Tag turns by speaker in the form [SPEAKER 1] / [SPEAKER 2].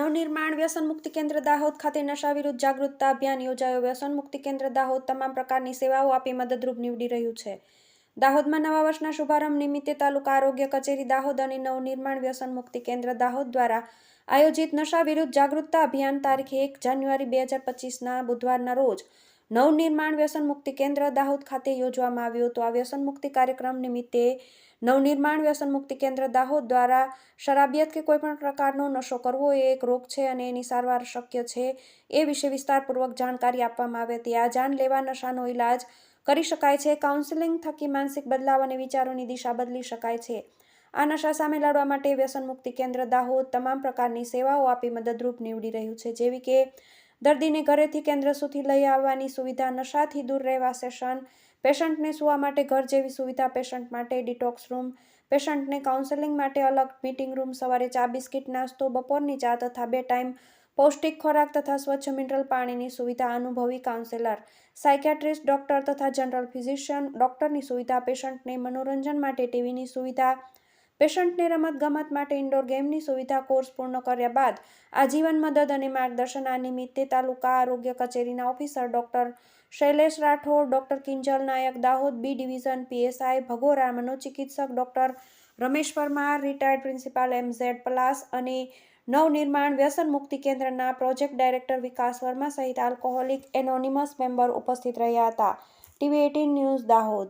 [SPEAKER 1] નવનિર્માણ વ્યસન મુક્તિ કેન્દ્ર દાહોદ ખાતે નશા વિરુદ્ધ જાગૃતતા અભિયાન યોજાયો. વ્યસન મુક્તિ કેન્દ્ર દાહોદ તમામ પ્રકારની સેવાઓ આપી મદદરૂપ નીવડી રહ્યું છે. દાહોદમાં નવા વર્ષના શુભારંભ નિમિત્તે તાલુકા આરોગ્ય કચેરી દાહોદ અને નવનિર્માણ વ્યસન મુક્તિ કેન્દ્ર દાહોદ દ્વારા આયોજિત નશા વિરુદ્ધ જાગૃતતા અભિયાન તારીખ 1 જાન્યુઆરી 2025ના બુધવારના રોજ નવનિર્માણ વ્યસન મુક્તિ કેન્દ્ર દાહોદ ખાતે યોજવામાં આવ્યો હતો. આ વ્યસન મુક્તિ કાર્યક્રમ નિમિત્તે નવનિર્માણ વ્યસન મુક્તિ કેન્દ્ર દાહોદ દ્વારા શરાબિયત કે કોઈપણ પ્રકારનો નશો કરવો એ એક રોગ છે અને એની સારવાર શક્ય છે એ વિશે વિસ્તારપૂર્વક જાણકારી આપવામાં આવી હતી. આ જાન લેવા નશાનો ઇલાજ કરી શકાય છે. કાઉન્સેલિંગ થકી માનસિક બદલાવ અને વિચારોની દિશા બદલી શકાય છે. આ નશા સામે લડવા માટે વ્યસન મુક્તિ કેન્દ્ર દાહોદ તમામ પ્રકારની સેવાઓ આપી મદદરૂપ નીવડી રહ્યું છે, જેવી કે દર્દીને ઘરેથી કેન્દ્ર સુધી લઈ આવવાની સુવિધા, નશાથી દૂર રહેવા સેશન, પેશન્ટને સૂવા માટે ઘર જેવી સુવિધા, પેશન્ટ માટે ડિટોક્સ રૂમ, પેશન્ટને કાઉન્સેલિંગ માટે અલગ મીટિંગ રૂમ, સવારે ચા બિસ્કિટ નાસ્તો, બપોરની ચા તથા 2 ટાઈમ પૌષ્ટિક ખોરાક તથા સ્વચ્છ મિનરલ પાણીની સુવિધા, અનુભવી કાઉન્સેલર, સાયકિયાટ્રિસ્ટ, ડોક્ટર તથા જનરલ ફિઝિશિયન ડોક્ટરની સુવિધા, પેશન્ટને મનોરંજન માટે ટીવીની સુવિધા, પેશન્ટને રમતગમત માટે ઇન્ડોર ગેમની સુવિધા. કોર્સ પૂર્ણ કર્યા બાદ આજીવન મદદ અને માર્ગદર્શન. આ નિમિત્તે તાલુકા આરોગ્ય કચેરીના officer doctor Shailesh Rathod, doctor Kinjal Nayak Dahod B division, PSI Bhagora, મનોચિકિત્સક doctor Ramesh Parmar, retired principal MZ Palas અને નવનિર્માણ વ્યસન મુક્તિ કેન્દ્રના પ્રોજેક્ટ ડાયરેક્ટર વિકાસ વર્મા સહિત આલ્કોહોલિક એનોનિમસ મેમ્બર ઉપસ્થિત રહ્યા હતા. TV18 news Dahod.